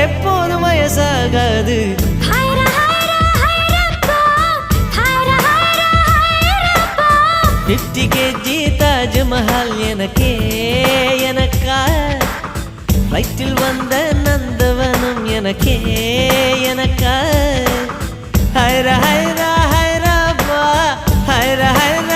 எப்போதும் வயசாகாது. 50 kg தாஜ்மஹால் எனக்கே எனக்கா, வயிற்றில் வந்த நந்தவனம் எனக்கே எனக்கா. ஹைரா ஹைரா ஹைராப்பா, ஹைரா ஹைரா